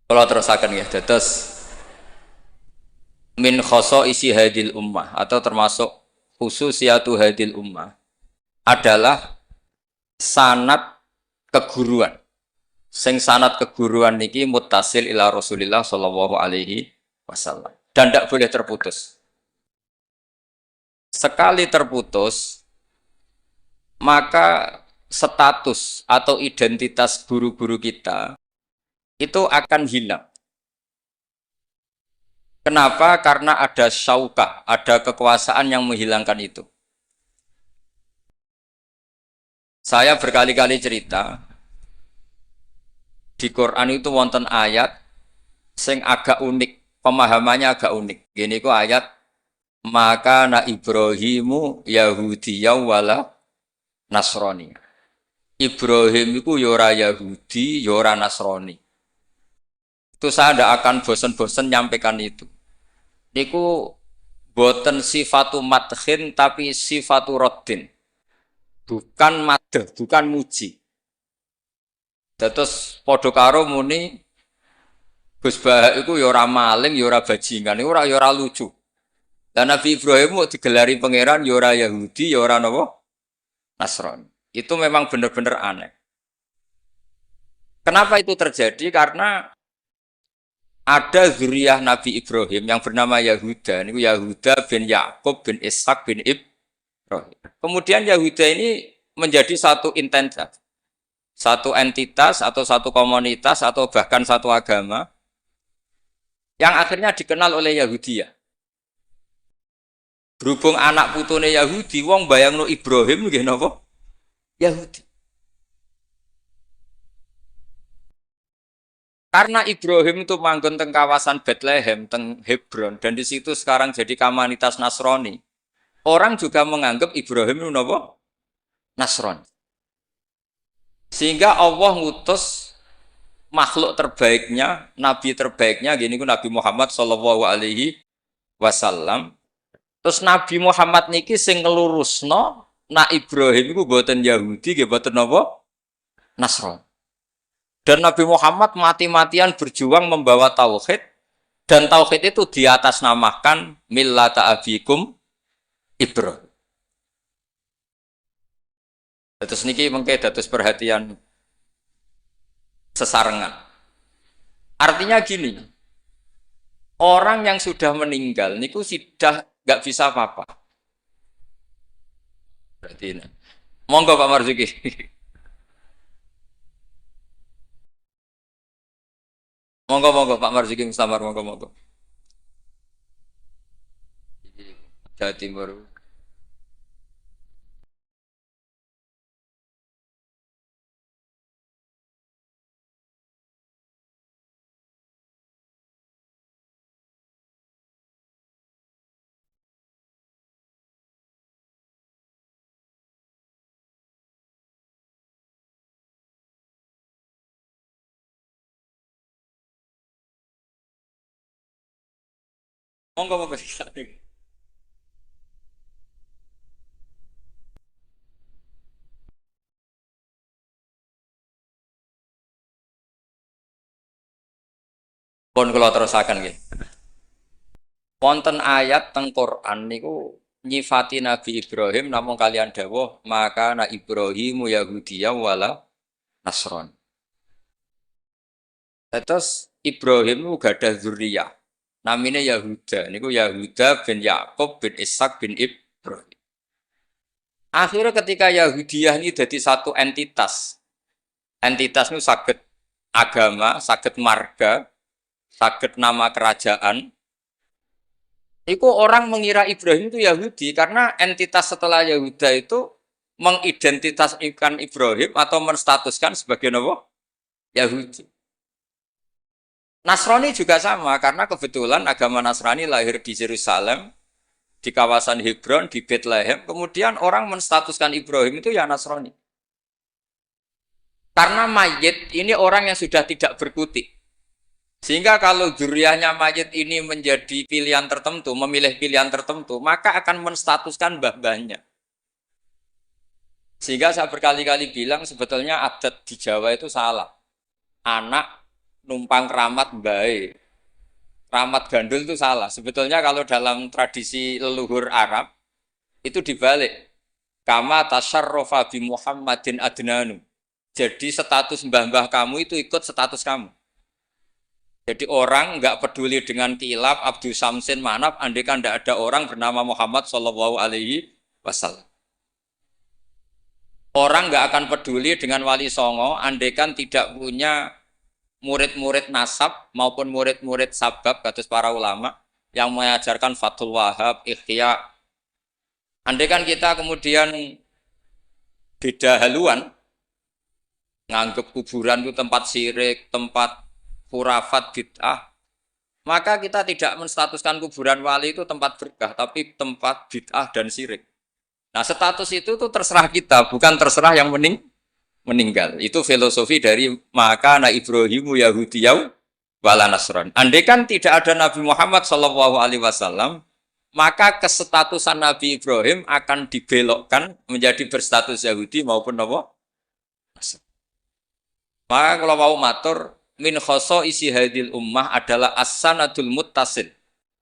Kalau terusakan ya, terus min isi hadil ummah atau termasuk khususiyatu hadil ummah adalah sanat keguruan. Sing sanat keguruan niki muttasil ila Rasulillah sallallahu alaihi wasallam dan tidak boleh terputus. Sekali terputus, maka status atau identitas guru-guru kita itu akan hilang. Kenapa? Karena ada syaukah, ada kekuasaan yang menghilangkan itu. Saya berkali-kali cerita, di Quran itu wonten ayat sing agak unik, pemahamannya agak unik. Gini ku ayat, maka na Ibrahimu Yahudiyaw wala Nasrani. Ibrahim itu yora Yahudi, yora Nasrani. Itu saya tidak akan bosan-bosan nyampaikan itu. Niku boten sifatu madhin tapi sifatu roddin. Bukan madh, bukan muji. Terus podo karo muni Gus Bahak itu yora maling, yora bajingan, yora lucu. Dan Nabi Ibrahim mau digelari pangeran yora Yahudi, yora nopo Nasrani. Itu memang benar-benar aneh. Kenapa itu terjadi? Karena ada zuriyah Nabi Ibrahim yang bernama Yahuda. Ini Yahuda bin Yakub bin Ishak bin Ibrahim. Kemudian Yahuda ini menjadi satu entitas, satu entitas atau satu komunitas atau bahkan satu agama yang akhirnya dikenal oleh Yahudiyah. Berhubung anak putune Yahudi, wong bayangno Ibrahim nggih napa? Yahudi. Karena Ibrahim itu manggon teng kawasan Bethlehem, teng Hebron, dan di situ sekarang jadi komunitas Nasrani. Orang juga menganggap Ibrahim itu napa? Nasrani. Sehingga Allah ngutus makhluk terbaiknya, nabi terbaiknya, gini ku Nabi Muhammad Shallallahu Alaihi Wasallam. Terus Nabi Muhammad niki sing ngelurusno, nak Ibrahim itu boten Yahudi, nggih boten napa? Nasrani. Dan Nabi Muhammad mati-matian berjuang membawa tauhid, dan tauhid itu diatasnamakan millata abikum Ibrahim. Terus niki mengke dados perhatian sesarengan. Artinya gini, orang yang sudah meninggal niku sudah nggak bisa apa-apa. Berarti ini. Monggo Pak Marzuki. Monggo Pak Marzuki Mustamar monggo. Jawa Timur. Monggo. Pun kula terusaken nggih. Wonten ayat teng Quran niku nyifati Nabi Ibrahim namung kalian dawuh maka na Ibrahimu Yahudiyya wala Nasron. Terus Ibrahim itu gadah zuriyah. Namanya Yahuda. Niku Yahuda bin Yakub bin Ishak bin Ibrahim. Akhirnya ketika Yahudiyah ini jadi satu entitas. Entitas itu saged agama, saged marga, saged nama kerajaan. Itu orang mengira Ibrahim itu Yahudi karena entitas setelah Yahuda itu mengidentitaskan Ibrahim atau menstatuskan sebagai apa? Yahudi. Nasrani juga sama karena kebetulan agama Nasrani lahir di Yerusalem, di kawasan Hebron, di Bethlehem. Kemudian orang menstatuskan Ibrahim itu ya Nasrani. Karena mayit ini orang yang sudah tidak berkutik. Sehingga kalau zuriyahnya mayit ini menjadi pilihan tertentu, memilih pilihan tertentu, maka akan menstatuskan mbah-mbahnya. Sehingga saya berkali-kali bilang sebetulnya adat di Jawa itu salah. Anak numpang keramat baik. Keramat gandul itu salah. Sebetulnya kalau dalam tradisi leluhur Arab itu dibalik. Kama tasyarrafa bi Muhammadin adnanu. Jadi status mbah-mbah kamu itu ikut status kamu. Jadi orang nggak peduli dengan kilap, Abdul Samsin, Manaf, andai kan tidak ada orang bernama Muhammad Shallallahu Alaihi Wasallam. Orang nggak akan peduli dengan Wali Songo, andai kan tidak punya murid-murid nasab maupun murid-murid sabab, kados para ulama yang mengajarkan Fathul Wahab, Ikhya. Andai kan kita kemudian beda haluan, nganggep kuburan itu tempat syirik, tempat khurafat bid'ah, maka kita tidak menstatuskan kuburan wali itu tempat berkah, tapi tempat bid'ah dan syirik. Nah, status itu tuh terserah kita, bukan terserah yang meninggal. Itu filosofi dari maka na Ibrahimu Yahudiyau wala Nasron. Andai kan tidak ada Nabi Muhammad Shallallahu Alaihi Wasallam, maka kesestatusan Nabi Ibrahim akan dibelokkan menjadi berstatus Yahudi maupun apa? Maka kalau mau matur, min khoso isi hadil ummah adalah as-sanadul muttasil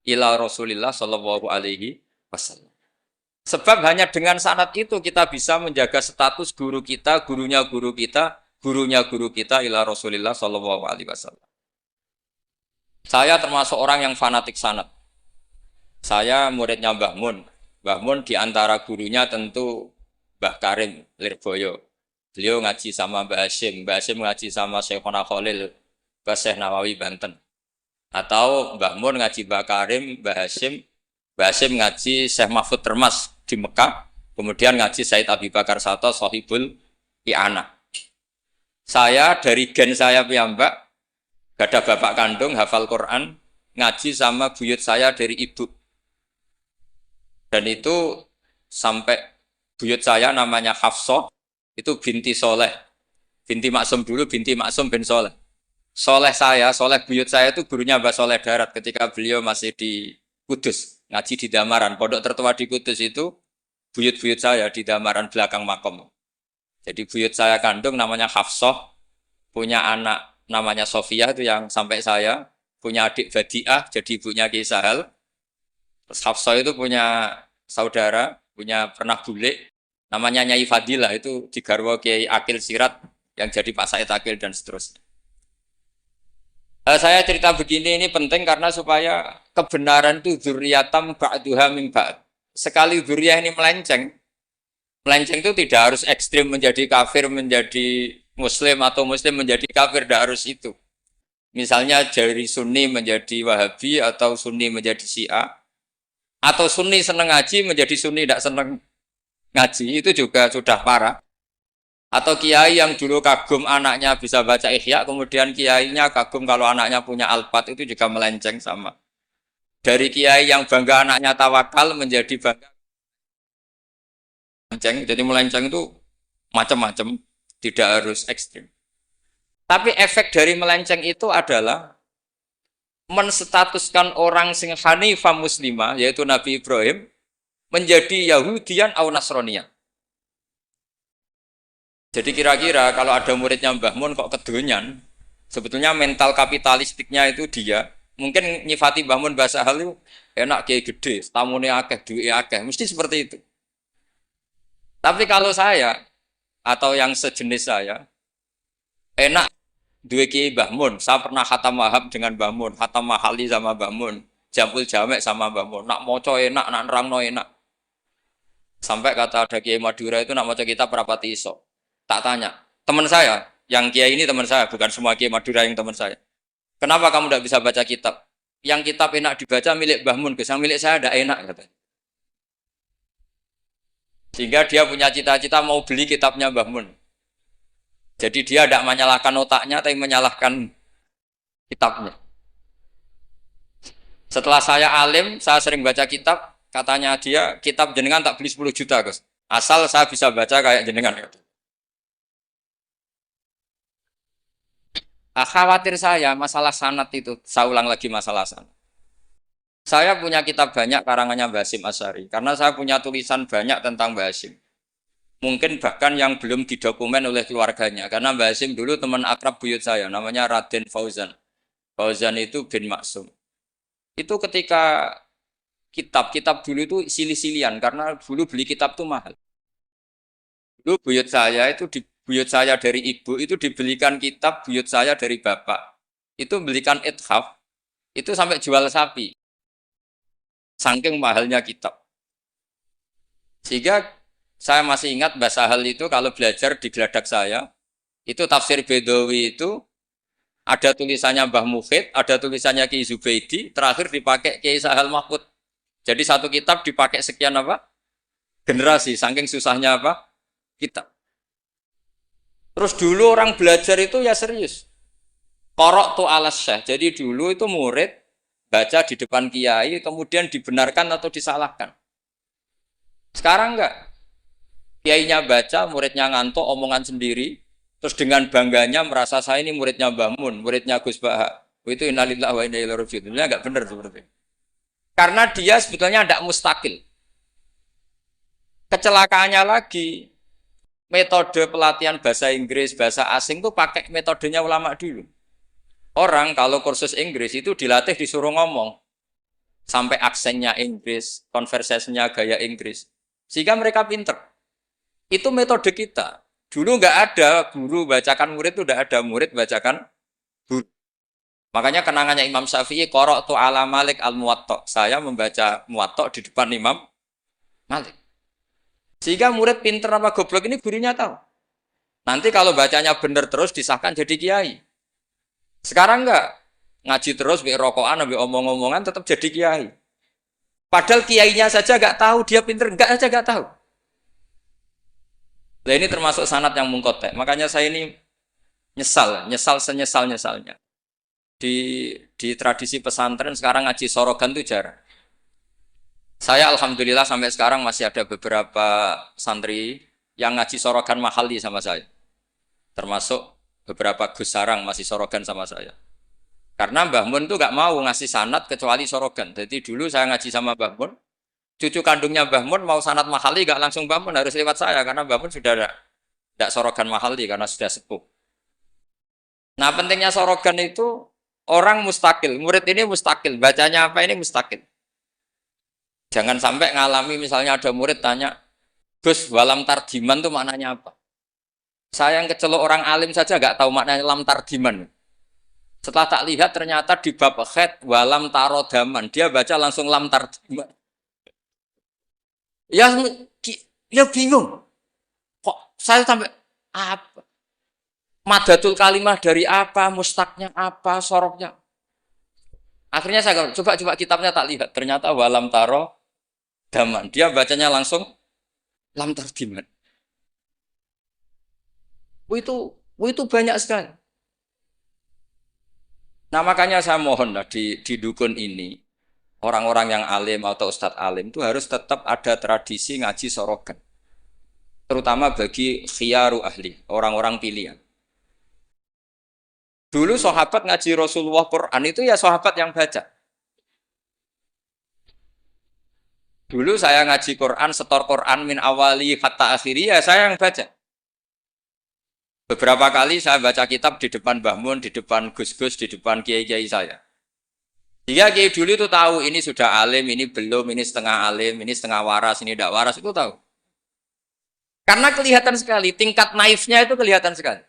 ila Rasulillah sallallahu alaihi wasallam. Sebab hanya dengan sanad itu kita bisa menjaga status guru kita, gurunya guru kita, gurunya guru kita ila Rasulillah sallallahu alaihi wasallam. Saya termasuk orang yang fanatik sanad. Saya muridnya Mbah Mun. Mbah Mun diantara gurunya tentu Mbah Karim Lirboyo. Beliau ngaji sama Mbah Hashim ngaji sama Syekhona Khalil, Mbah Syekh Nawawi Banten. Atau Mbah Mun ngaji Mbah Karim, Mbah Hashim ngaji Syekh Mahfud Termas di Mekah, kemudian ngaji Said Abi Bakar Sato, Sohibul I'ana. Saya dari gen saya piyambak, gak ada bapak kandung, hafal Quran, ngaji sama buyut saya dari ibu. Dan itu sampai buyut saya namanya Hafsah, itu binti Soleh. Binti Maksum dulu, binti Maksum bin Soleh. Soleh buyut saya itu gurunya Mbah Soleh Darat ketika beliau masih di Kudus, ngaji di Damaran. Pondok tertua di Kudus itu buyut-buyut saya di Damaran belakang makom. Jadi buyut saya kandung namanya Hafsah, punya anak namanya Sofia itu yang sampai saya, punya adik Badiah, jadi ibunya Ki Sahal. Terus Hafsah itu punya saudara, punya pernah bule, namanya Nyai Fadilah, itu di garwa Kiai Akil Sirat yang jadi Pak Said Akil dan seterusnya. Saya cerita begini ini penting karena supaya kebenaran itu dzurriyatam ba'duha min ba'd. Sekali dzurriyah ini melenceng itu tidak harus ekstrim menjadi kafir, menjadi muslim atau muslim menjadi kafir, tidak harus itu. Misalnya dari Sunni menjadi Wahabi atau Sunni menjadi Syiah, atau Sunni seneng ngaji menjadi Sunni tidak seneng ngaji, itu juga sudah parah. Atau kiai yang dulu kagum anaknya bisa baca Ihya, kemudian kiainya kagum kalau anaknya punya Alfat, itu juga melenceng sama. Dari kiai yang bangga anaknya tawakal menjadi bangga melenceng. Jadi melenceng itu macam-macam, tidak harus ekstrim. Tapi efek dari melenceng itu adalah menstatuskan orang sing hanifah muslimah, yaitu Nabi Ibrahim, menjadi Yahudian atau Nasronian. Jadi kira-kira kalau ada muridnya Mbah Mun kok kedonyan, sebetulnya mental kapitalistiknya itu dia, mungkin nyifati Mbah Mun bahasa hal itu enak kiai gede, tamune akeh, duwe akeh, mesti seperti itu. Tapi kalau saya atau yang sejenis saya, enak duwe kiai Mbah Mun, saya pernah khatam Wahab dengan Mbah Mun, khatam Mahali sama Mbah Mun, Jamul Jamek sama Mbah Mun, nak moco enak, nak nerangno enak. Sampai kata ada kiai Madura itu nak moco kitab rapati iso. Tak tanya, teman saya, yang kiai ini teman saya, bukan semua kiai Madura yang teman saya. Kenapa kamu tidak bisa baca kitab? Yang kitab enak dibaca milik Mbah Mun, yang milik saya tidak enak, katanya. Sehingga dia punya cita-cita mau beli kitabnya Mbah Mun. Jadi dia tidak menyalahkan otaknya, tapi menyalahkan kitabnya. Setelah saya alim, saya sering baca kitab, katanya dia, kitab jenengan tak beli 10 juta, Gus. Asal saya bisa baca kayak jenengan. Khawatir saya masalah sanad itu, saya ulang lagi masalah sanad. Saya punya kitab banyak karangannya Mbah Hasyim Asy'ari, karena saya punya tulisan banyak tentang Mbah Hasyim. Mungkin bahkan yang belum didokumen oleh keluarganya, karena Mbah Hasyim dulu teman akrab buyut saya, namanya Raden Fauzan. Fauzan itu bin Maksum. Itu ketika kitab-kitab dulu itu silih-silihan karena dulu beli kitab tuh mahal. Dulu buyut saya itu di buyut saya dari ibu itu dibelikan kitab buyut saya dari bapak. Itu belikan ithaf itu sampai jual sapi. Saking mahalnya kitab. Sehingga saya masih ingat Mbah Sahal itu kalau belajar di geladak saya, itu tafsir Bedawi itu ada tulisannya Mbah Mukhid, ada tulisannya Ki Zubaidi, terakhir dipakai Ki Sahal Mahfud. Jadi satu kitab dipakai sekian apa? Generasi, saking susahnya apa? Kitab. Terus dulu orang belajar itu ya serius. Korok tu alas syekh. Jadi dulu itu murid baca di depan kiai, kemudian dibenarkan atau disalahkan. Sekarang enggak. Kiainya baca, muridnya ngantuk, omongan sendiri. Terus dengan bangganya merasa saya ini muridnya Mbah Mun, muridnya Gus Baha. Itu innalillahi wa inna ilaihi raji'un. Ini enggak benar seperti itu. Karena dia sebetulnya tidak mustakil. Kecelakaannya lagi, metode pelatihan bahasa Inggris, bahasa asing itu pakai metodenya ulama dulu. Orang kalau kursus Inggris itu dilatih disuruh ngomong. Sampai aksennya Inggris, konversasinya gaya Inggris. Sehingga mereka pinter. Itu metode kita. Dulu nggak ada guru bacakan murid itu nggak ada murid bacakan guru. Makanya kenangannya Imam Syafi'i, qara'tu ala Malik al-Muwatta. Saya membaca Muwatta di depan Imam Malik. Sehingga murid pinter apa goblok ini gurunya tahu. Nanti kalau bacanya benar terus disahkan jadi kiai. Sekarang enggak. Ngaji terus, bi rokokan, bi omong-omongan tetap jadi kiai. Padahal kiainya saja enggak tahu dia pinter, enggak aja enggak tahu. Nah ini termasuk sanad yang mungkotek. Makanya saya ini nyesal senyesal-nyesalnya. Di tradisi pesantren sekarang ngaji sorogan itu jarang. Saya alhamdulillah sampai sekarang masih ada beberapa santri yang ngaji sorogan mahali sama saya. Termasuk beberapa Gus Sarang masih sorogan sama saya. Karena Mbah Mun tuh gak mau ngasih sanad kecuali sorogan. Jadi dulu saya ngaji sama Mbah Mun, cucu kandungnya Mbah Mun mau sanad mahali gak langsung Mbah Mun harus lewat saya karena Mbah Mun sudah tidak sorogan mahali karena sudah sepuh. Nah pentingnya sorogan itu orang mustakil, murid ini mustakil, bacanya apa ini mustakil. Jangan sampai ngalami misalnya ada murid tanya, Gus, walam tardiman itu maknanya apa? Saya yang kecelok orang alim saja nggak tahu maknanya lam tardiman. Setelah tak lihat ternyata di bab khed walam tarodaman, dia baca langsung lam tardiman. Ya bingung. Kok saya sampai apa? Madatul kalimah dari apa? Mustaknya apa? Soroknya. Akhirnya saya coba kitabnya tak lihat. Ternyata walam taro daman. Dia bacanya langsung lam tardiman. Itu banyak sekali. Nah makanya saya mohon lah di dukun ini orang-orang yang alim atau ustadz alim itu harus tetap ada tradisi ngaji sorogan. Terutama bagi khiyaru ahli, orang-orang pilihan. Dulu sahabat ngaji Rasulullah Quran itu ya sahabat yang baca. Dulu saya ngaji Quran, setor Quran min awali hatta akhiri ya saya yang baca. Beberapa kali saya baca kitab di depan Mbah Mun, di depan Gus-Gus, di depan kiai-kiai saya. Dia kiai dulu itu tahu ini sudah alim, ini belum, ini setengah alim, ini setengah waras, ini tidak waras, itu tahu. Karena kelihatan sekali, tingkat naifnya itu kelihatan sekali.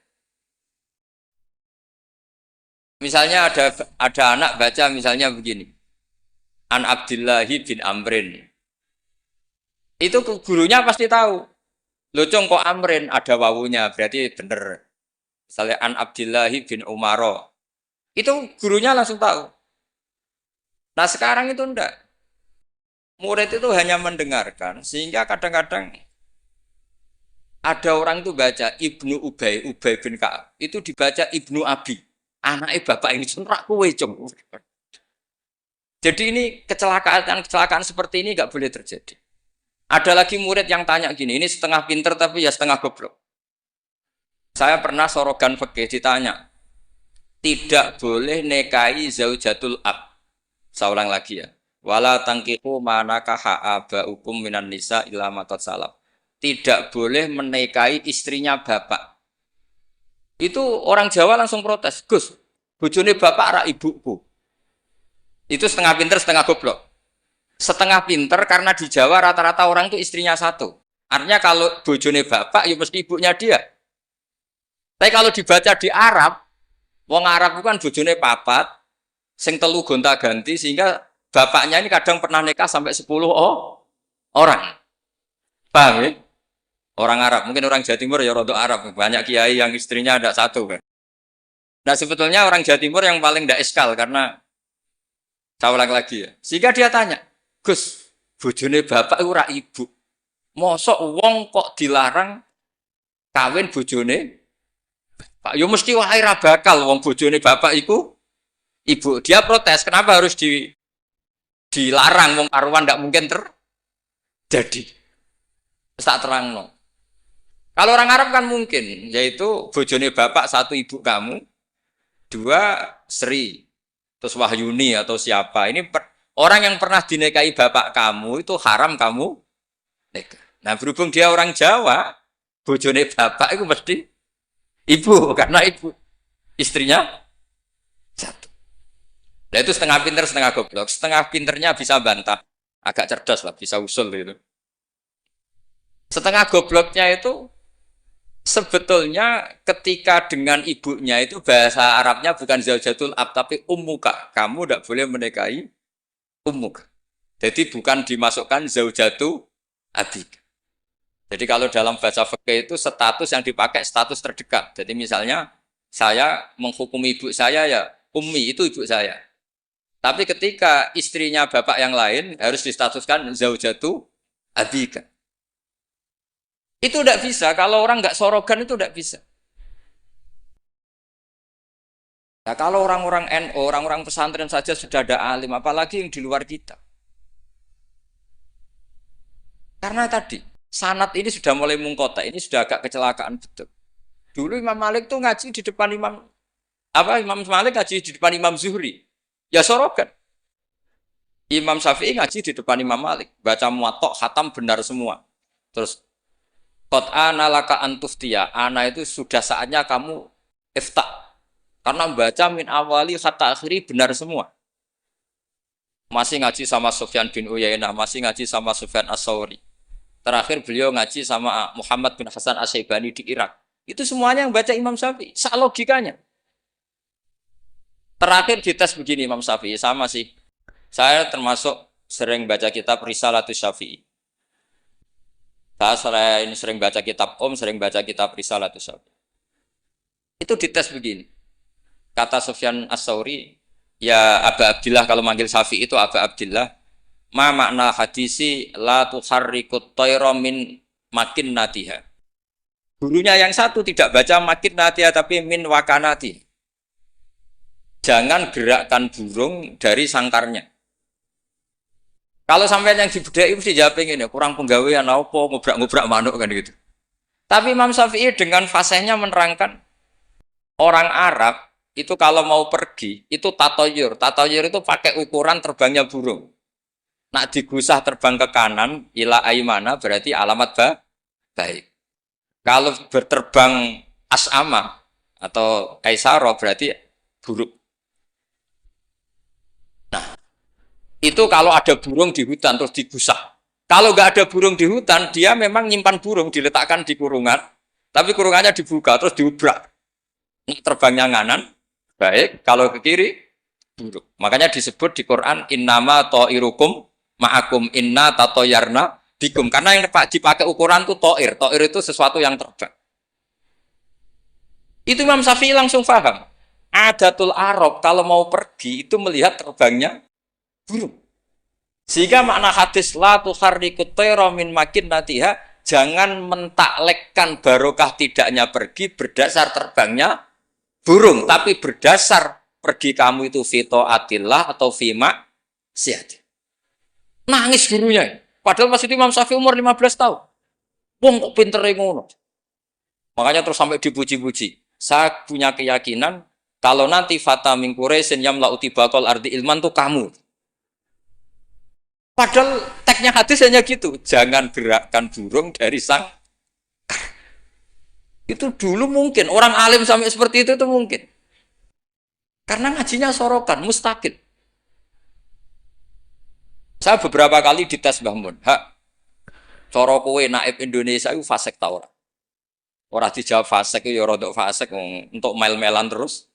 Misalnya ada anak baca misalnya begini. An Abdillahi bin Amrin. Itu gurunya pasti tahu. Locong kok Amrin ada wawunya, berarti benar. Misalnya An Abdillahi bin Umaro. Itu gurunya langsung tahu. Nah sekarang itu enggak. Murid itu hanya mendengarkan, sehingga kadang-kadang ada orang itu baca Ibnu Ubay bin Ka'ab. Itu dibaca Ibnu Abi. Anaknya bapak ini sunrak kuwe cung. Jadi ini kecelakaan seperti ini nggak boleh terjadi. Ada lagi murid yang tanya gini, ini setengah pinter tapi ya setengah goblok. Saya pernah sorogan fikih ditanya, tidak boleh nikahi zaujatul ab. Saya ulang lagi ya. Wala tangkihu manakaha abaukum minan nisa illa matat salaf. Tidak boleh menikahi istrinya bapak. Itu orang Jawa langsung protes, Gus, Bojone bapak rak ibuku. Itu setengah pinter, setengah goblok. Setengah pinter karena di Jawa rata-rata orang itu istrinya satu. Artinya kalau bojone bapak, ya mesti ibunya dia. Tapi kalau dibaca di Arab, wong Arab itu kan bojone papat, sing telu gonta-ganti, sehingga bapaknya ini kadang pernah nikah sampai 10 orang. Paham ya? Orang Arab, mungkin orang Jawa Timur ya rodok Arab. Banyak kiai yang istrinya ada satu kan. Nah sebetulnya orang Jawa Timur yang paling tidak eskal karena saya ulang lagi ya. Sehingga dia tanya, Gus, bojone bapak itu rak ibu. Mosok wong kok dilarang kawin bojone Pak? Yo mesti wae ra bakal wong bojone bapak iku ibu. Dia protes, kenapa harus dilarang wong karuan ndak mungkin terjadi. Tak terangno. Kalau orang Arab kan mungkin, yaitu bojone bapak satu ibu kamu, dua Sri, terus Wahyuni atau siapa. Ini orang yang pernah dinikahi bapak kamu itu haram kamu nikah. Nah berhubung dia orang Jawa, bojone bapak itu mesti ibu, karena ibu istrinya satu. Nah itu setengah pinter, setengah goblok. Setengah pinternya bisa bantah, agak cerdas lah, bisa usul gitu. Setengah gobloknya itu sebetulnya ketika dengan ibunya itu bahasa Arabnya bukan zaujatul ab, tapi ummuka. Kamu tidak boleh menikahi ummuka. Jadi bukan dimasukkan zaujatu abik. Jadi kalau dalam bahasa fikih itu status yang dipakai status terdekat. Jadi misalnya saya menghukumi ibu saya ya ummi, itu ibu saya. Tapi ketika istrinya bapak yang lain harus distatuskan zaujatu abika. Itu tidak bisa, kalau orang nggak sorogan itu tidak bisa. Nah kalau orang-orang NU, orang-orang pesantren saja sudah ada alim, apalagi yang di luar kita. Karena tadi, sanad ini sudah mulai mungkota, ini sudah agak kecelakaan betul. Dulu Imam Malik tuh ngaji di depan Imam Malik ngaji di depan Imam Zuhri. Ya sorogan. Imam Syafi'i ngaji di depan Imam Malik, baca muwatta khatam benar semua. Terus qad ana laka antuftiya, ana itu sudah saatnya kamu ifta. Karena baca min awali hatta akhiri benar semua. Masih ngaji sama Sufyan bin Uyainah, masih ngaji sama Sufyan As-Sauri. Terakhir beliau ngaji sama Muhammad bin Hasan As-Syaibani di Irak. Itu semuanya yang baca Imam Syafi'i, sak logikanya. Terakhir dites begini Imam Syafi'i, sama sih. Saya termasuk sering baca kitab Risalatus Syafi'i. Saya sering baca kitab sering baca kitab Risalatus Syafi'i. Itu dites begini. Kata Sufyan As-Sauri, ya Aba Abdillah, kalau manggil Syafi'i itu Aba Abdillah, ma makna hadisi la tuharrikut tayra min makin natiha. Gurunya yang satu tidak baca makin natiha tapi min wakanati. Jangan gerakkan burung dari sangkarnya. Kalau sampai yang dibudai mesti jawab ini, kurang penggawean apa ngobrak-ngobrak manuk kan gitu. Tapi Imam Syafi'i dengan fasihnya menerangkan orang Arab itu kalau mau pergi itu tatoyur. Tatoyur itu pakai ukuran terbangnya burung. Nak digusah terbang ke kanan ila aimana berarti alamat baik. Kalau berterbang as'ama atau kaisaro berarti buruk. Nah, itu kalau ada burung di hutan terus digusah. Kalau nggak ada burung di hutan, dia memang nyimpan burung, diletakkan di kurungan, tapi kurungannya dibuka terus diubrak. Terbangnya nganan, baik. Kalau ke kiri, buruk. Makanya disebut di Quran innama ta'irukum ma'akum inna tatoyarna bikum. Karena yang dipakai ukuran itu ta'ir. Ta'ir itu sesuatu yang terbang. Itu Imam Syafi'i langsung paham. Adatul Arab kalau mau pergi itu melihat terbangnya burung. Sehingga makna hadis la tuharrikut tayra min makin natiha, jangan mentaklekkan barokah tidaknya pergi berdasar terbangnya burung, tapi berdasar pergi kamu itu fito atillah atau fima siat. Nangis gurunya. Padahal masih Imam Syafi'i umur 15 tahun. Wong kok pinter ngono. Makanya terus sampai dipuji-puji. Saya punya keyakinan kalau nanti fata min Quraisyin yamla'u tibaqal ardi ilman tuh kamu. Padahal teksnya hadis hanya gitu. Jangan gerakkan burung dari sang. Itu dulu mungkin. Orang alim sampai seperti itu mungkin. Karena ngajinya sorokan, mustakil. Saya beberapa kali dites Mbah Mun, hak, coro kowe naib Indonesia itu fasek ta ora? Ora dijawab fasek ya rodok fasek untuk mel-melan terus.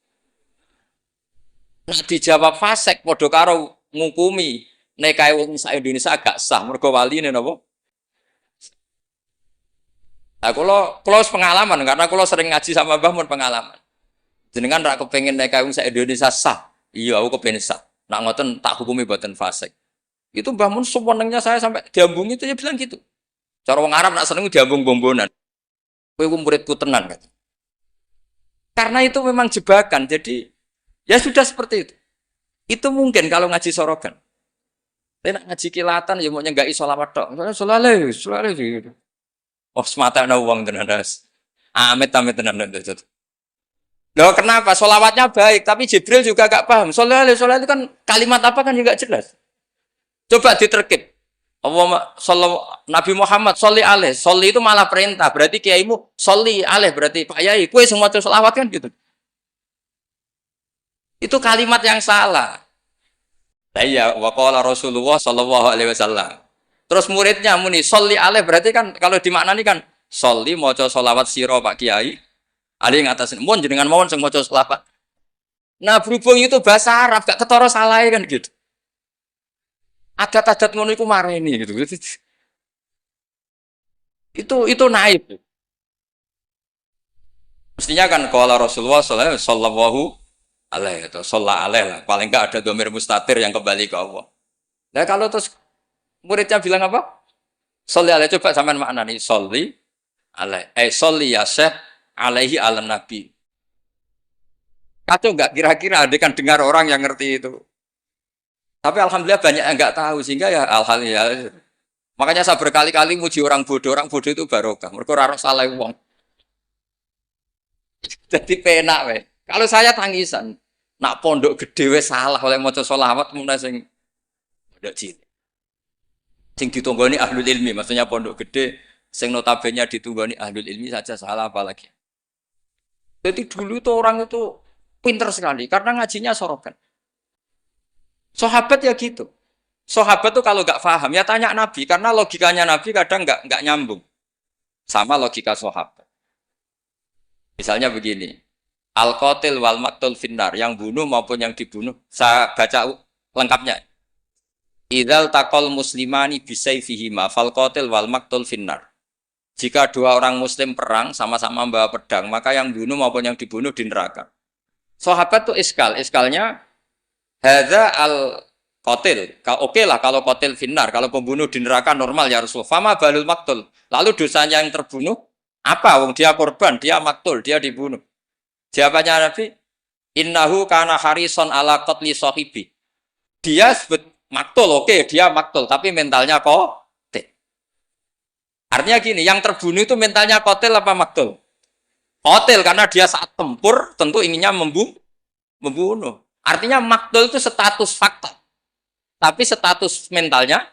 Nah dijawab fasek padha karo ngukumi nekae wong sak Indonesia agak sah mergo waline napa? Nah, kalau pengalaman karena kalau sering ngaji sama Mbah Mun pengalaman. Jenengan rak kepengin nekae wong sak Indonesia sah. Iya aku kepengin sah. Nak ngoten tak hukumi boten fasik. Itu Mbah Mun sewenengnya saya sampai diambung itu dia bilang gitu. Cara wong Arab nak seneng diambung bombonan. Kowe muridku tenan kan. Karena itu memang jebakan. Jadi ya sudah seperti itu. Itu mungkin kalau ngaji sorogan. Tapi nak ngaji kilatan ya mau nyenggak isolawat tok. Solale gitu. Oh semata ana wong tenan das. Amit tenan. Loh kenapa? Solawatnya baik, tapi Jibril juga gak paham. Solale itu kan kalimat apa kan juga jelas. Coba diterkip. Nabi Muhammad sholli alaih. Sholli itu malah perintah. Berarti kiaimu sholli alaih. Berarti Pak Yai, kue semua sholawat kan gitu. Itu kalimat yang salah. Nah iya, waqala Rasulullah sallallahu alaihi wasallam. Terus muridnya muni sholli alaih. Berarti kan kalau dimaknani kan sholli maca sholawat sira Pak Kiai. Ali ngatasin, mohon jenengan mohon sing maca selawat. Nah, berhubung itu bahasa Arab, gak ketara salah kan gitu. Adat-adat ngono iku mareni gitu. Itu naib. Mestinya kan qala Rasulullah sallallahu alaihi atau shalla alaih lah. Paling enggak ada dhamir mustatir yang kembali ke Allah. Nah, kalau terus muridnya bilang apa? Sholli alaih, coba sampean maknani sholli alaih. Sholli ya syekh alaihi ala nabi. Kacau nggak kira-kira ada kan dengar orang yang ngerti itu. Tapi alhamdulillah banyak yang nggak tahu sehingga ya alhamdulillah. Makanya saya berkali-kali muji orang bodoh itu barokah. Mereka ora salah wong. Jadi penak we. Kalau saya tangisan, nak pondok gede we salah oleh maca sholawat mun sing pondok cilik. Sing ditunggoni ahlul ilmi, maksudnya pondok gede sing notabene ditunggoni ahlul ilmi saja salah apalagi. Jadi dulu itu orang itu pinter sekali karena ngajinya sorokan. Sahabat ya gitu. Sahabat tuh kalau nggak paham ya tanya Nabi karena logikanya Nabi kadang nggak nyambung sama logika sahabat. Misalnya begini, al-qatil wal maqtul finnar, yang bunuh maupun yang dibunuh. Saya baca lengkapnya. Idzal taqal muslimani bisayfihima fal qatil wal maqtul finnar. Jika dua orang muslim perang sama-sama membawa pedang, maka yang bunuh maupun yang dibunuh di neraka. Sahabat tuh iskalnya hadza al qatil. Oke lah kalau qatil finnar, kalau pembunuh di neraka normal ya Rasulullah. Fama balul maktul. Lalu dosanya yang terbunuh apa? Wong dia korban, dia maktul, dia dibunuh. Jawabannya Nabi, innahu kana harison ala qatli sahibi. Dia sebut maktul, oke, dia maktul, tapi mentalnya kok artinya gini, yang terbunuh itu mentalnya kotil apa maktul? Kotil karena dia saat tempur tentu inginnya membunuh. Artinya maktul itu status fakta. Tapi status mentalnya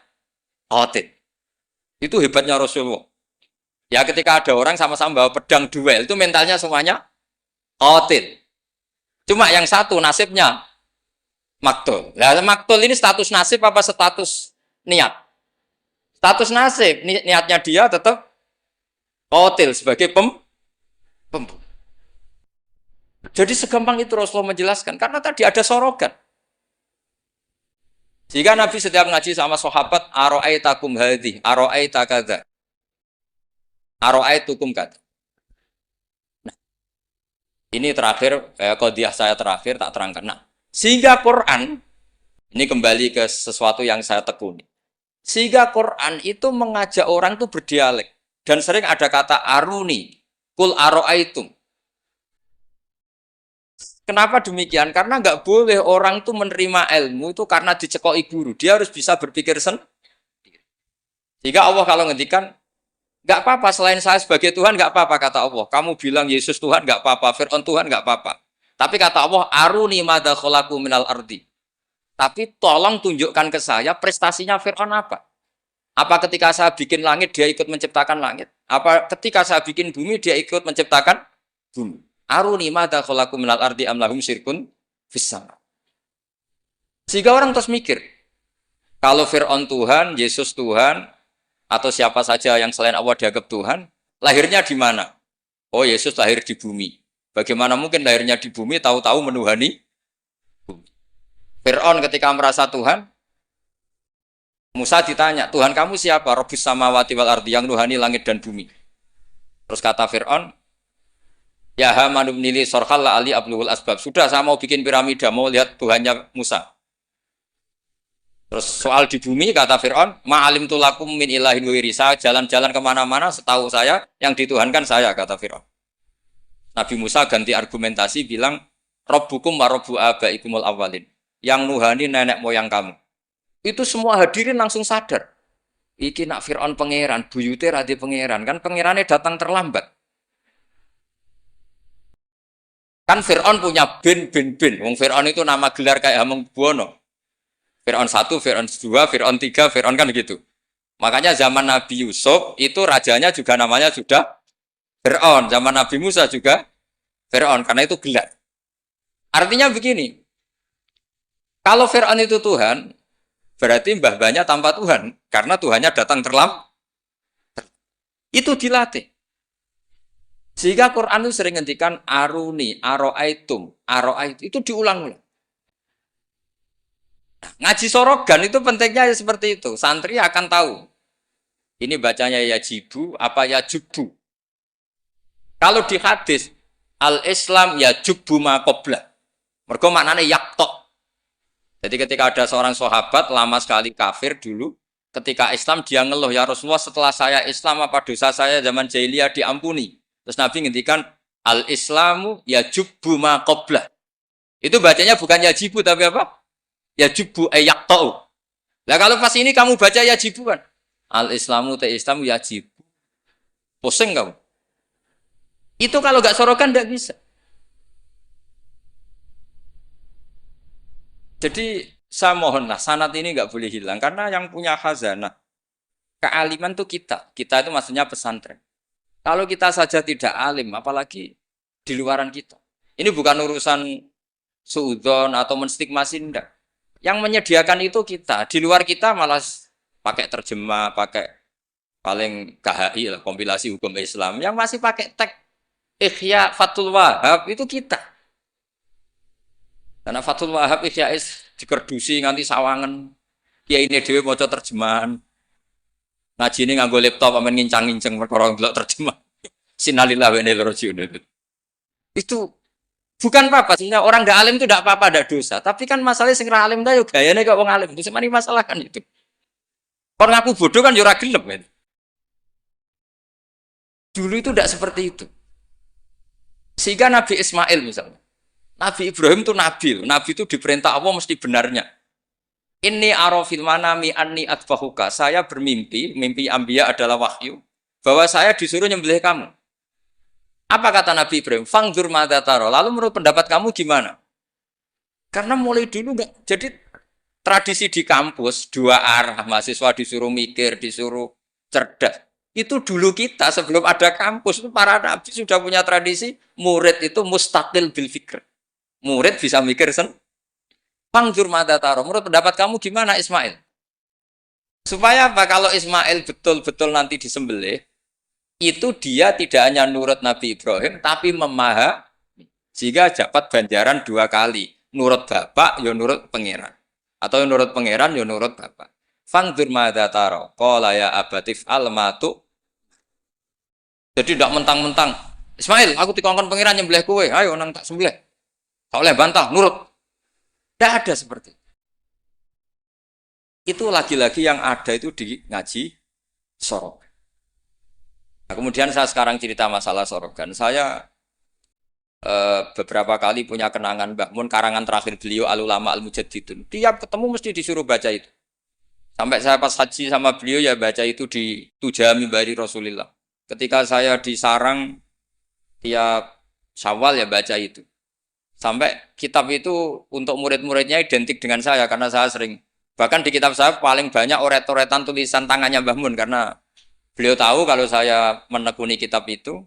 kotil. Itu hebatnya Rasulullah. Ya ketika ada orang sama-sama bawa pedang duel itu mentalnya semuanya kotil. Cuma yang satu nasibnya maktul. Nah, maktul ini status nasib apa status niat? Status nasib, niatnya dia tetap qatil sebagai pembunuh. Jadi segampang itu Rasulullah menjelaskan karena tadi ada sorogan. Jika Nabi setiap ngaji sama sahabat, aro'aitakum hadhi, aro'aita kadza, aro'aitukum kadza. Nah, ini terakhir, qadhiyah saya terakhir tak terangkan. Nah, sehingga Quran ini kembali ke sesuatu yang saya tekuni. Sehingga Quran itu mengajak orang itu berdialek. Dan sering ada kata aruni, kul aro'aitum. Kenapa demikian? Karena nggak boleh orang itu menerima ilmu itu karena dicekoki guru. Dia harus bisa berpikir sendiri. Sehingga Allah kalau ngendikan, nggak apa-apa selain saya sebagai Tuhan, nggak apa-apa kata Allah. Kamu bilang Yesus Tuhan, nggak apa-apa. Fir'aun Tuhan, nggak apa-apa. Tapi kata Allah, aruni madza khalaqu minal ardi. Tapi tolong tunjukkan ke saya prestasinya Fir'aun apa? Apa ketika saya bikin langit, dia ikut menciptakan langit? Apa ketika saya bikin bumi, dia ikut menciptakan bumi? Aruni madza khalaqu minal ardi am lahum syirkun fis sama. Sehingga orang terus mikir, kalau Fir'aun Tuhan, Yesus Tuhan, atau siapa saja yang selain Allah dianggap Tuhan, lahirnya di mana? Oh, Yesus lahir di bumi. Bagaimana mungkin lahirnya di bumi, tahu-tahu menuhani bumi. Fir'aun ketika merasa Tuhan, Musa ditanya, Tuhan kamu siapa? Rabbus samawati wal ardi, yang nuhani langit dan bumi. Terus kata Fir'aun, ya Haman ibnili sorhal la ali abluhul asbab. Sudah, saya mau bikin piramida, mau lihat Tuhannya Musa. Terus soal di bumi, kata Fir'aun, ma'alim tulakum min ilahin wiri. Saya jalan-jalan kemana-mana, setahu saya, yang dituhankan saya, kata Fir'aun. Nabi Musa ganti argumentasi, bilang, Rabbukum wa rabbu abaikumul awalin. Yang nuhani nenek moyang kamu. Itu semua hadirin langsung sadar. Iki nak Fir'aun pangeran, buyute radi pangeran. Kan pangerannya datang terlambat. Kan Fir'aun punya bin. Wong Fir'aun itu nama gelar kayak Hamengkubuwono. Fir'aun 1, Fir'aun 2, Fir'aun 3, Fir'aun kan gitu. Makanya zaman Nabi Yusuf itu rajanya juga namanya sudah Fir'aun. Zaman Nabi Musa juga Fir'aun. Karena itu gelar. Artinya begini. Kalau Fir'aun itu Tuhan, berarti mbah-mbahnya tanpa Tuhan. Karena Tuhannya datang terlambat. Itu dilatih. Sehingga Quran itu sering ngendikan aruni, aro'aitum, itu diulang-ulang. Nah, ngaji sorogan itu pentingnya ya seperti itu. Santri akan tahu. Ini bacanya yajibu, apa yajubu. Kalau di hadis, al-Islam yajubu ma qoblah. Mergo maknanya yaktok. Jadi ketika ada seorang sahabat lama sekali kafir dulu, ketika Islam dia ngeluh, ya Rasulullah setelah saya Islam apa dosa saya zaman jahiliyah diampuni. Terus Nabi ngendikan al-Islamu yajubu ma qoblah. Itu bacanya bukan yajibu tapi apa? Yajubu yaktau. Lah kalau pas ini kamu baca yajibu kan? Al-Islamu Islamu yajibu. Pusing kamu. Itu kalau nggak sorokan nggak bisa. Jadi saya mohonlah sanad ini nggak boleh hilang karena yang punya khazanah kealiman tuh kita itu maksudnya pesantren. Kalau kita saja tidak alim, apalagi di luaran kita. Ini bukan urusan suudzon atau menstigmasi enggak. Yang menyediakan itu kita, di luar kita malah pakai terjemah, pakai paling KHI lah kompilasi hukum Islam. Yang masih pakai teks Ihya Fathul Wahab itu kita. Karena Fathul Wahab Ihya'is dikerdusi nganti sawangan. Ya ini dhewe maca terjemahan. Ngaji ini nganggo laptop amen ngincang-ngincang perkara ndelok terjemah. Sinalillah wa inna ilaihi. Itu bukan apa-apa, sehingga orang nggak alim itu tidak apa-apa, tidak dosa. Tapi kan masalahnya sing ra alim ta yo gayane kok wong alim. Itu semani masalah kan itu. Orang aku bodoh kan yo ora gelem kan. Dulu itu tidak seperti itu. Sehingga Nabi Ismail misalnya. Nabi Ibrahim itu nabi. Nabi itu diperintah Allah mesti benarnya. Inni arafil manami anni atbahuka. Saya bermimpi, mimpi Anbiya adalah wahyu, bahwa saya disuruh nyembelih kamu. Apa kata Nabi Ibrahim? Fangdur madza tara. Lalu menurut pendapat kamu gimana? Karena mulai dulu enggak. Jadi tradisi di kampus dua arah, mahasiswa disuruh mikir, disuruh cerdas. Itu dulu kita sebelum ada kampus itu para nabi sudah punya tradisi murid itu mustaqil bil fikr. Murid bisa mikir Fangdur madza tara. Menurut pendapat kamu gimana Ismail? Supaya apa? Kalau Ismail betul-betul nanti disembelih, itu dia tidak hanya nurut Nabi Ibrahim, tapi memahami. Jika dapat ganjaran 2 kali. Nurut bapak, ya nurut pangeran. Atau nurut pangeran, ya nurut bapak. Fangdur madza tara. Qala ya abatif almatu. Jadi tidak mentang-mentang. Ismail, aku dikongkon pangeran nyembelih kowe. Ayo nang tak sembelih. Tak oleh bantah, nurut. Tidak ada seperti itu. Itu lagi-lagi yang ada itu di ngaji sorogan. Nah, kemudian saya sekarang cerita masalah sorogan. Saya beberapa kali punya kenangan Mbah Mun, karangan terakhir beliau Al-Ulama Al-Mujaddidun. Tiap ketemu mesti disuruh baca itu. Sampai saya pas haji sama beliau ya baca itu di Tujami Bari Rasulillah. Ketika saya di Sarang tiap Syawal ya baca itu. Sampai kitab itu untuk murid-muridnya identik dengan saya karena saya sering. Bahkan di kitab saya paling banyak oret-oretan tulisan tangannya Mbah Mun karena beliau tahu kalau saya menekuni kitab itu,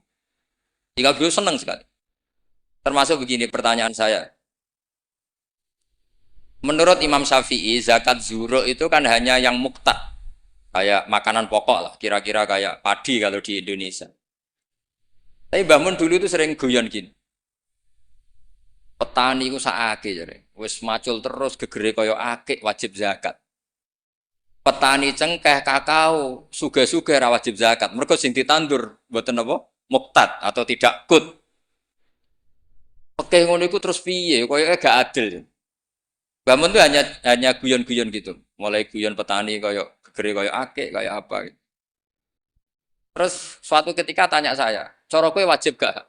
jika beliau senang sekali. Termasuk begini pertanyaan saya. Menurut Imam Syafi'i, zakat zuhur itu kan hanya yang muktad, kayak makanan pokok lah, kira-kira kayak padi kalau di Indonesia. Tapi bangun dulu itu sering guyon gini. Petani ku sakake jare. Wis macul terus gegere kaya akik wajib zakat. Petani cengkeh kakao suge-suge ra wajib zakat. Mergo sing ditandur mboten apa? Muktad atau tidak kut. Oke ngono iku terus piye? Kaya gak adil. Bangun tuh hanya guyon-guyon gitu. Mulai guyon petani kaya gegere kaya akik kaya apa gitu. Terus suatu ketika tanya saya, "Cara kowe wajib gak?"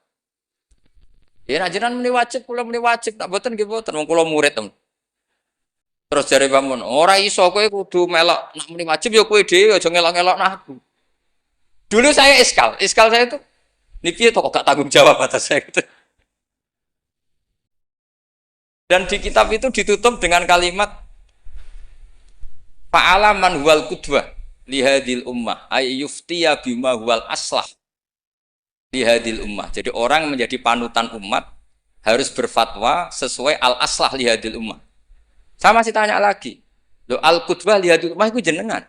Ya nak jenengan muni wajib, kula muni wajib, tak boten nggih boten, wong kula murid tem. Terus jare pamun, ora iso kowe kudu melok nak muni wajib ya kowe dhewe aja ngelok-ngelok aku. Dulu saya iskal saya itu niki kok gak tanggung jawab atas saya gitu. Dan di kitab itu ditutup dengan kalimat fa'ala man huwal qudwah lihadil ummah ay yuftiya bima huwal aslah lihadil ummah. Jadi orang menjadi panutan umat harus berfatwa sesuai al-aslah lihadil ummah. Saya masih tanya lagi. Loh al-qudwah lihadil ummah itu jenengan.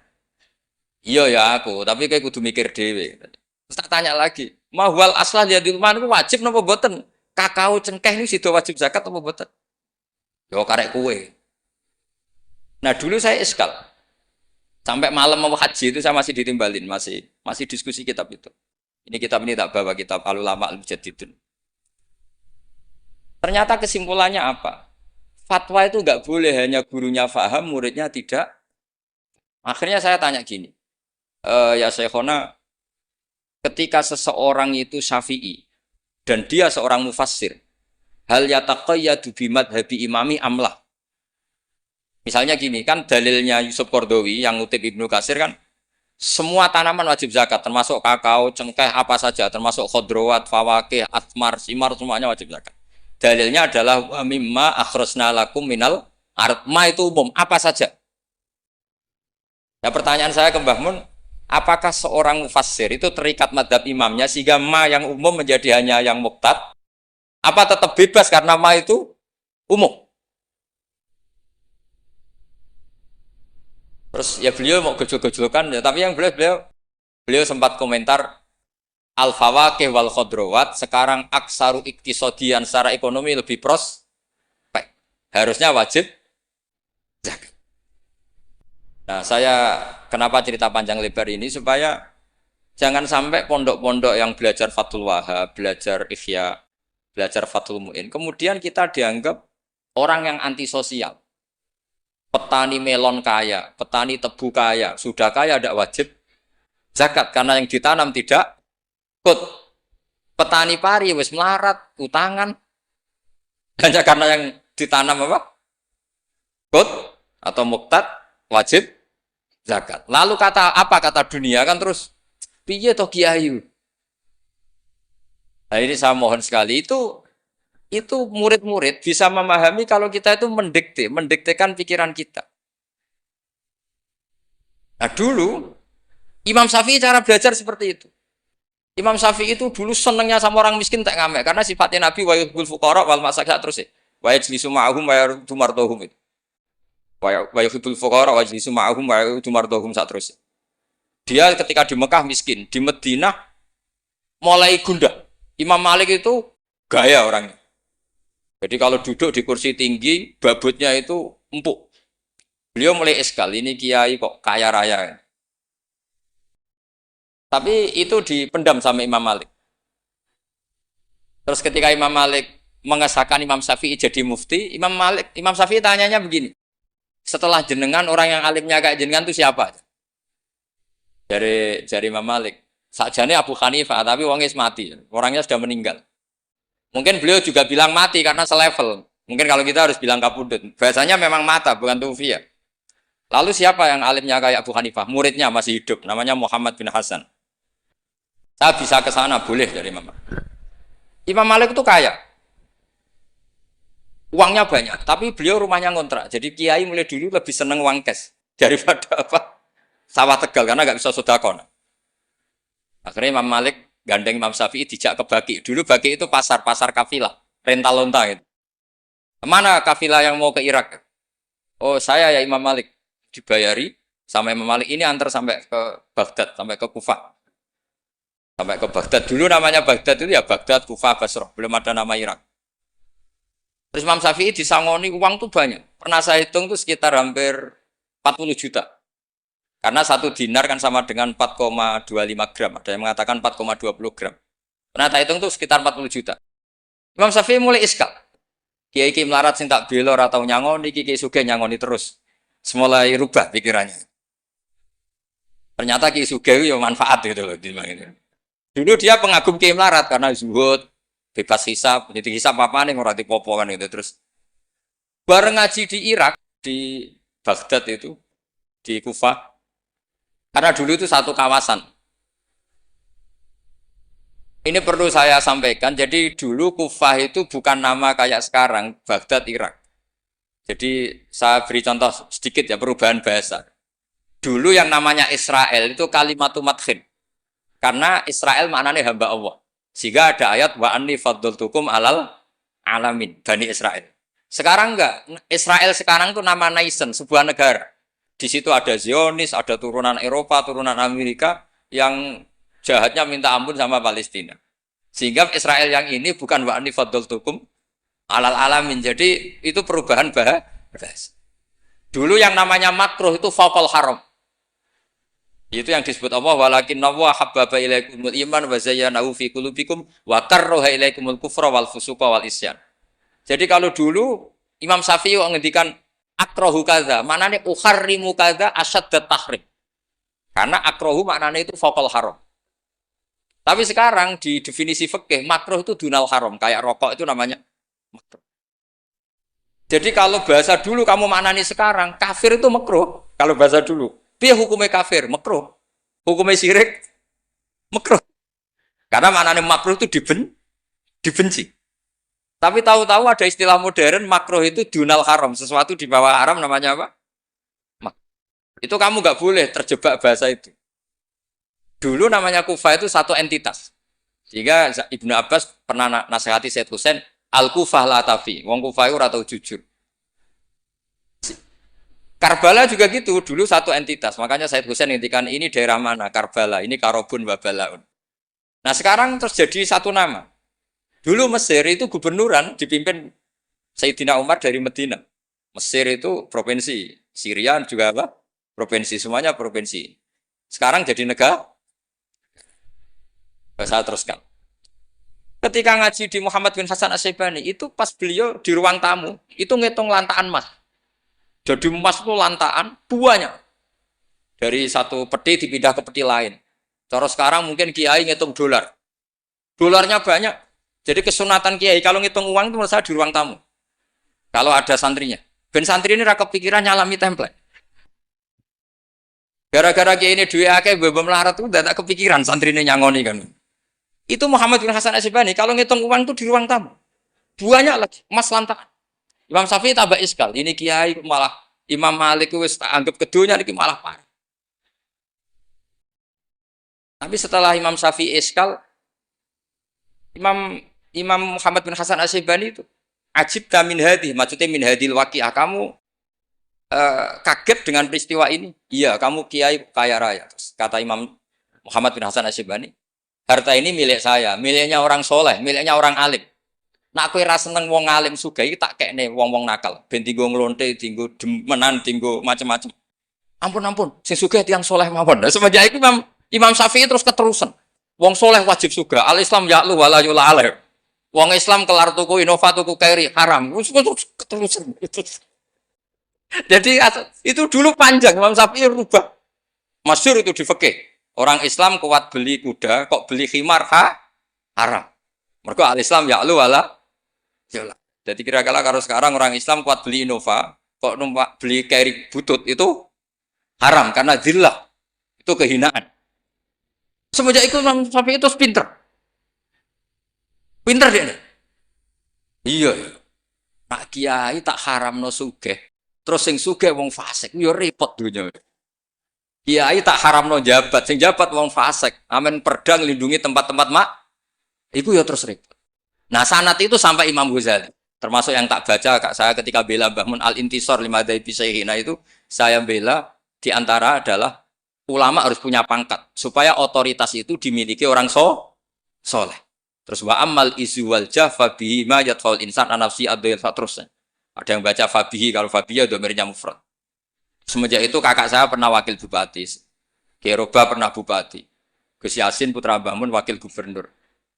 Iya ya aku, tapi kayak kudu mikir dhewe. Terus tak tanya lagi, mahwal aslah lihadil ummah itu wajib napa boten? Kakao cengkeh ini sido wajib zakat apa boten? Yo karek kue. Nah dulu saya iskal. Sampai malam mau haji itu saya masih ditimbalin, masih diskusi kitab itu. Ini kitab ini tak bawa kitab Al-Ulama Al-Mujaddidun. Ternyata kesimpulannya apa? Fatwa itu nggak boleh hanya gurunya faham, muridnya tidak. Akhirnya saya tanya gini, ya Syekhona, ketika seseorang itu syafi'i dan dia seorang mufassir, hal yataqayyadu bimadhabi imami amlah. Misalnya gini, kan dalilnya Yusuf Qardawi yang ngutip Ibnu Katsir kan, semua tanaman wajib zakat, termasuk kakao, cengkeh, apa saja, termasuk khodrowat, fawakih, asmar, simar, semuanya wajib zakat. Dalilnya adalah wa mimma akhrajna lakum minal ard. Ma itu umum, apa saja. Nah pertanyaan saya ke Mbah Mun, apakah seorang mufassir itu terikat madhab imamnya sehingga ma yang umum menjadi hanya yang muktad? Apa tetap bebas karena ma itu umum? Terus ya beliau mau gejol-gejolkan ya, tapi yang beliau sempat komentar al-fawakih wal khodrowat sekarang aksaru iktisodian secara ekonomi lebih prospek. Harusnya wajib zakat. Nah, saya kenapa cerita panjang lebar ini supaya jangan sampai pondok-pondok yang belajar Fathul Wahab, belajar Ihya, belajar Fathul Mu'in, kemudian kita dianggap orang yang antisosial. Petani melon kaya, petani tebu kaya, sudah kaya tidak wajib zakat karena yang ditanam tidak kut. Petani pari wis melarat, utangan hanya karena yang ditanam apa? Kut atau muktad wajib zakat. Lalu kata dunia kan terus piye to kiai? Nah ini saya mohon sekali itu murid-murid bisa memahami kalau kita itu mendiktekan pikiran kita. Nah dulu Imam Syafi'i cara belajar seperti itu. Imam Syafi'i itu dulu senengnya sama orang miskin tak ngamek karena sifatnya Nabi wa yuhibbul fuqara wal masakin terus ya. Wa yajlisu ma'ahum wa yardu mardohum itu. Wa yuhibbul fuqara wa yajlisu ma'ahum wa yardu mardohum terus. Dia ketika di Mekah miskin, di Madinah mulai gundah. Imam Malik itu gaya orangnya. Jadi kalau duduk di kursi tinggi, babutnya itu empuk. Beliau mulai iskal, ini kiai kok kaya raya. Tapi itu dipendam sama Imam Malik. Terus ketika Imam Malik mengesahkan Imam Syafi'i jadi mufti, Imam Syafi'i tanyanya begini. Setelah jenengan, orang yang alimnya kayak jenengan itu siapa? Dari Imam Malik. Sakjane Abu Hanifah, tapi orangnya mati. Orangnya sudah meninggal. Mungkin beliau juga bilang mati karena selevel. Mungkin kalau kita harus bilang kapudut. Bahasanya memang mata, bukan tufi ya. Lalu siapa yang alimnya kayak Abu Hanifah? Muridnya masih hidup, namanya Muhammad bin Hasan. Saya bisa ke sana, boleh dari Imam Malik. Imam Malik itu kaya. Uangnya banyak, tapi beliau rumahnya ngontrak. Jadi kiai mulai dulu lebih seneng uang cash daripada apa? Sawah Tegal, karena nggak bisa sodakon. Akhirnya Imam Malik gandeng Imam Syafi'i dijak ke Baki. Dulu Baki itu pasar kafilah, rental lonta gitu. Kemana kafilah yang mau ke Irak? Oh saya ya Imam Malik, dibayari sama Imam Malik ini antar sampai ke Baghdad, sampai ke Kufah. Sampai ke Baghdad. Dulu namanya Baghdad itu ya Baghdad, Kufah, Basrah. Belum ada nama Irak. Terus Imam Syafi'i disangoni uang tuh banyak. Pernah saya hitung tuh sekitar hampir 40 juta. Karena satu dinar kan sama dengan 4,25 gram. Ada yang mengatakan 4,20 gram. Pernah saya hitung tuh sekitar 40 juta. Imam Syafi'i mulai iskal. Kiai-kiai melarat sing tak belor atau nyangoni, kiai sugih nyangoni terus. Semulai rubah pikirannya. Ternyata kiai sugih itu ya manfaat gitu loh. Dulu dia pengagum kiai melarat karena zuhud, bebas hisab, jadi hisab apa nih ngurati popo kan gitu. Terus bareng ngaji di Irak, di Baghdad itu, di Kufah. Karena dulu itu satu kawasan. Ini perlu saya sampaikan, jadi dulu Kufah itu bukan nama kayak sekarang, Baghdad, Irak. Jadi saya beri contoh sedikit ya, perubahan bahasa. Dulu yang namanya Israel itu kalimatu madkhin. Karena Israel maknanya hamba Allah. Sehingga ada ayat, wa anni faddaltukum alal alamin, Bani Israel. Sekarang enggak, Israel sekarang itu nama nation, sebuah negara. Di situ ada Zionis, ada turunan Eropa, turunan Amerika, yang jahatnya minta ampun sama Palestina. Sehingga Israel yang ini bukan wa anni faddaltukum alal alamin. Jadi itu perubahan bahasa. Dulu yang namanya makruh itu faqal haram. Itu yang disebut Allah walakinna wa habbaba ilaikumul iman wa zayyanahu fi qulubikum wa karraha ilaikumul kufra wal fusuqa wal isyan. Jadi kalau dulu Imam Syafi'i ngendikan akrahu kadza, maknanya uharrimu kadza asyaddat tahrim. Karena akrahu maknanya itu faqal haram. Tapi sekarang di definisi fikih makruh itu dunal haram, kayak rokok itu namanya makruh. Jadi kalau bahasa dulu kamu maknani sekarang, kafir itu makruh. Kalau bahasa dulu, piye hukumnya kafir? Makruh. Hukumnya syirik? Makruh. Karena maknanya makruh itu dibenci. Tapi tahu-tahu ada istilah modern, makruh itu dunal haram, sesuatu di bawah haram namanya apa? Itu kamu nggak boleh terjebak bahasa itu. Dulu namanya Kufah itu satu entitas. Sehingga Ibnu Abbas pernah nasihati Said Husain, Al-Kufah la tafi. Wong Kufah itu ora tau jujur. Karbala juga gitu, dulu satu entitas. Makanya Said Husain ngintikan ini daerah mana? Karbala, ini Karobun Babalaun. Nah sekarang terjadi satu nama. Dulu Mesir itu gubernuran dipimpin Sayyidina Umar dari Medina. Mesir itu provinsi, Syria juga apa? Provinsi, semuanya provinsi. Sekarang jadi negara. Saya teruskan. Ketika ngaji di Muhammad bin Hasan Asy-Syaibani, itu pas beliau di ruang tamu, itu ngitung lantaan emas. Jadi emas itu lantaan banyak. Dari satu peti dipindah ke peti lain. Cara sekarang mungkin kiai ngitung dolar. Dolarnya banyak. Jadi kesunatan kiai kalau ngitung uang itu menurut saya di ruang tamu. Kalau ada santrinya. Ben santri ini raka pikiran nyalami template. Gara-gara kiai ini duwe akeh bebem melarat itu tidak kepikiran santri ini nyangoni kan. Itu Muhammad bin Hasan Asy-Syaibani kalau ngitung uang itu di ruang tamu. Banyak lagi, emas lantaan. Imam Syafi'i tambah iskal. Ini kiai malah Imam Malik wis tak anggap keduanya ini malah parah. Tapi setelah Imam Syafi'i iskal, Imam Muhammad bin Hasan Asy-Syaibani itu ajib min hadhi, maksudnya min hadil waqi'ah, kamu kaget dengan peristiwa ini. Iya, kamu kiai kaya raya. Terus kata Imam Muhammad bin Hasan Asy-Syaibani, harta ini milik saya, miliknya orang soleh, miliknya orang alim. Nak kowe ra seneng wong alim sugih iki tak kekne wong-wong nakal. Ben tinggo nglonte, tinggo demenan, tinggo macam-macam. Ampun, sing sugih tiyang soleh mawon. Nah, semenjak iku Imam Syafi'i terus keterusan. Wong soleh wajib sugih. Al Islam ya'lu wa la yula alaih. Wong Islam kelar tuku Innova tuku kairi haram. Keterusan. Jadi itu dulu panjang Imam Syafi'i rubah. Masyhur itu di fikih. Orang Islam kuat beli kuda, kok beli khimar haram. Mergo al Islam ya'lu wa la yula. Jadi kira-kira kalau sekarang orang Islam kuat beli Innova, kok numpak beli kairi butut itu haram karena zillah. Itu kehinaan. Semenjak itu Imam Syafi'i itu pinter. Pinter dia. Iya. Nak kiai tak haramno sugih. Terus sing sugih wong fasik, yo repot dunya. Kiai tak haramno jabat, sing jabat wong fasik. Amen perda nglindungi tempat-tempat mak. Iku ya terus repot. Nah, sanad itu sampai Imam Ghazali. Termasuk yang tak baca kak saya ketika bela Mbah Mun al-intisor lima dari Syaikhina itu saya bela di antara adalah ulama harus punya pangkat supaya otoritas itu dimiliki orang soleh. Terus wa amal izu wal jafa bihi ma yatfal insan anafsi adil terusnya. Ada yang baca fabihi, kalau fabihi udah domirnya mufrad. Semenjak itu kakak saya pernah wakil bupati, Keroba pernah bupati, Gus Yasin putra Mbah Mun wakil gubernur.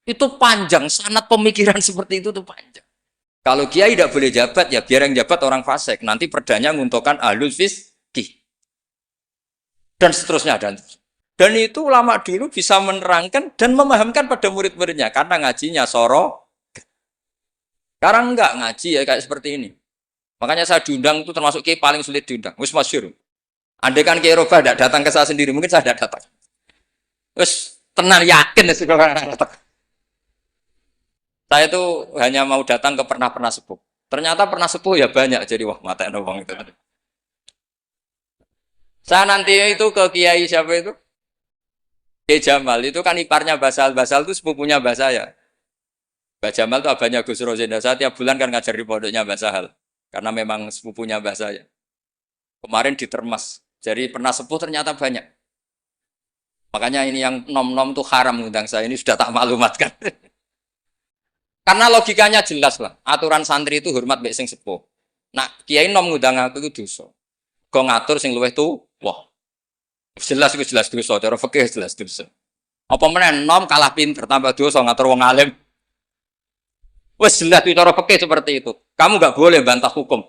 Itu panjang, sanad pemikiran seperti itu tuh panjang. Kalau kiai tidak boleh jabat, ya biar yang jabat orang fasik. Nanti perdanya menguntungkan ahlul fiqih. Dan seterusnya. Dan itu ulama dulu bisa menerangkan dan memahamkan pada murid-muridnya. Karena ngajinya soro. Sekarang enggak ngaji ya kayak seperti ini. Makanya saya diundang itu termasuk kiai paling sulit diundang. Wis masyhur. Andai kan kiai Roba tidak datang ke saya sendiri, mungkin saya tidak datang. Wis tenang yakin sih kalau datang. Saya itu hanya mau datang ke pernah sepuh. Ternyata pernah sepuh ya banyak, jadi wah mata uang itu. Saya nanti itu ke kiai siapa itu? Kiai Jamal itu kan iparnya Basal itu sepupunya Mbah saya. Mbah Jamal itu abahnya Gus Rozenda. Saya tiap bulan kan ngajar di pondoknya Mbah Sahal. Karena memang sepupunya Mbah saya. Kemarin di Termas. Jadi pernah sepuh ternyata banyak. Makanya ini yang nom-nom itu haram undang saya. Ini sudah tak maklumatkan. Karena logikanya jelas lah. Aturan santri itu hormat mbek sing sepuh. Nah, kiai nom ngundang aku itu dosa. Kok ngatur sing luwih tuh, wah. Jelas dosa. Cara fikih jelas dosa. Apa meneh nom kalah pinter tambah dosa ngatur wong alim. Wes jelas cara fikih seperti itu. Kamu enggak boleh bantah hukum.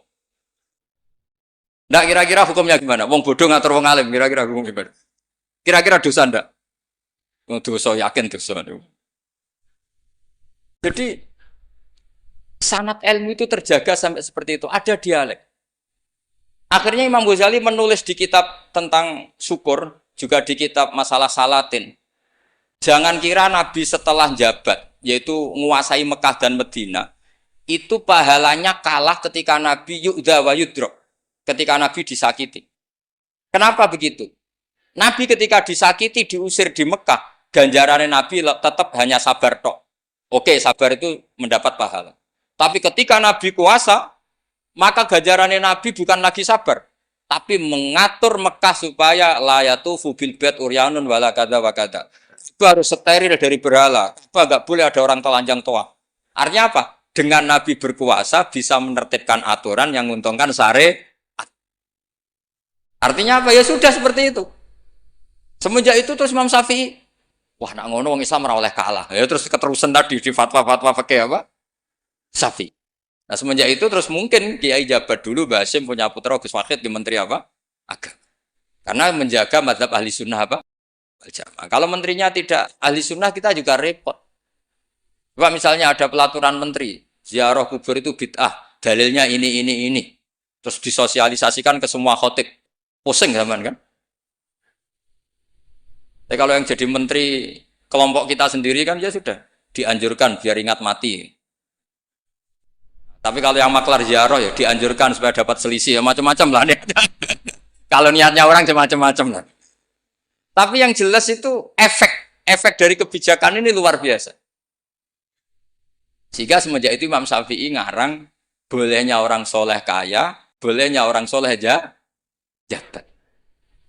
Ndak kira-kira hukumnya gimana? Wong bodoh ngatur wong alim, kira-kira hukum gimana? Kira-kira dosa ndak? Dosa yakin dosa. Jadi sanad ilmu itu terjaga sampai seperti itu. Ada dialek. Akhirnya Imam Ghazali menulis di kitab tentang syukur, juga di kitab masalah salatin. Jangan kira Nabi setelah jabat, yaitu menguasai Mekah dan Medina, itu pahalanya kalah ketika Nabi yu'dha wa yudrok. Ketika Nabi disakiti. Kenapa begitu? Nabi ketika disakiti, diusir di Mekah, ganjarannya Nabi tetap hanya sabar tok. Oke, sabar itu mendapat pahala. Tapi ketika Nabi kuasa, maka ganjarannya Nabi bukan lagi sabar, tapi mengatur Mekah supaya layatufu bil bait uryanun wala kada wa kada. Itu harus steril dari berhala. Apa enggak boleh ada orang telanjang toa. Artinya apa? Dengan Nabi berkuasa bisa menertibkan aturan yang menguntungkan syariat. Artinya apa? Ya sudah seperti itu. Semenjak itu terus Imam Syafi'i, wah nak ngono wong Islam ora oleh kalah. Ya terus keterusan tadi di fatwa-fatwa fikih apa? Syafi'i. Nah semenjak itu terus mungkin Kiai jabat dulu Mbah Hasyim punya putra Gus Wahid di menteri apa? Agama. Karena menjaga mazhab ahli sunnah apa? Jamaah. Kalau menterinya tidak ahli sunnah kita juga repot. Coba misalnya ada pelaturan menteri, ziarah kubur itu bid'ah, dalilnya ini. Terus disosialisasikan ke semua khotib. Pusing zaman kan? Tapi kalau yang jadi menteri kelompok kita sendiri kan ya sudah dianjurkan biar ingat mati. Tapi kalau yang maklar ziarah ya dianjurkan supaya dapat selisih ya macam-macam lah. Kalau niatnya orang macam-macam lah. Tapi yang jelas itu efek dari kebijakan ini luar biasa. Sehingga semenjak itu Imam Syafi'i ngarang bolehnya orang soleh kaya, bolehnya orang soleh jabat.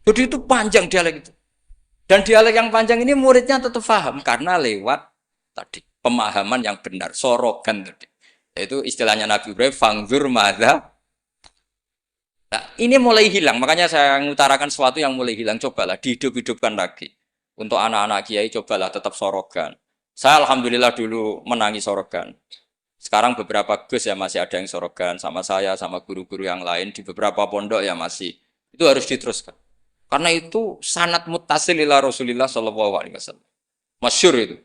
Jadi itu panjang dialek itu. Dan dialek yang panjang ini muridnya tetap paham karena lewat tadi pemahaman yang benar, sorogan tadi. Yaitu istilahnya Nabi Ibrahim, fangzur madza. Nah, ini mulai hilang, makanya saya mengutarakan sesuatu yang mulai hilang. Cobalah dihidup-hidupkan lagi. Untuk anak-anak kiai cobalah tetap sorogan. Saya alhamdulillah dulu menangi sorogan. Sekarang beberapa gus ya masih ada yang sorogan sama saya, sama guru-guru yang lain di beberapa pondok ya masih. Itu harus diteruskan. Karena itu sanad muttasil ila Rasulillah sallallahu alaihi wasallam. Masyhur itu.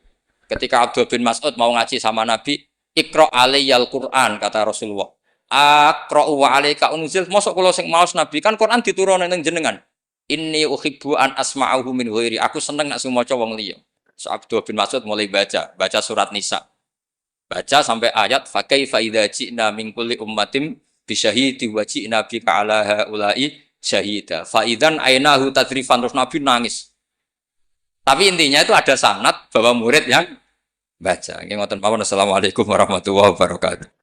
Ketika Abdul bin Mas'ud mau ngaji sama Nabi, Iqra alayyal Qur'an kata Rasulullah. Aqra'u wa 'alaika unzil. Mosok kula sing maos Nabi kan Quran diturunke ning jenengan. Inni uhibbu an asma'ahu min ghairi. Aku seneng nek maca wong liya. So, Abdul bin Mas'ud mulai baca surat Nisa. Baca sampai ayat fa kaifa idza ji'na min kulli ummatin bi syahidi wa ji'na bika 'ala haula'i syahida. Fa idzan ainahu tadrifan terus Nabi nangis. Tapi intinya itu ada sanad bahwa murid yang baca. Nggih ngoten mawon. Assalamualaikum warahmatullahi wabarakatuh.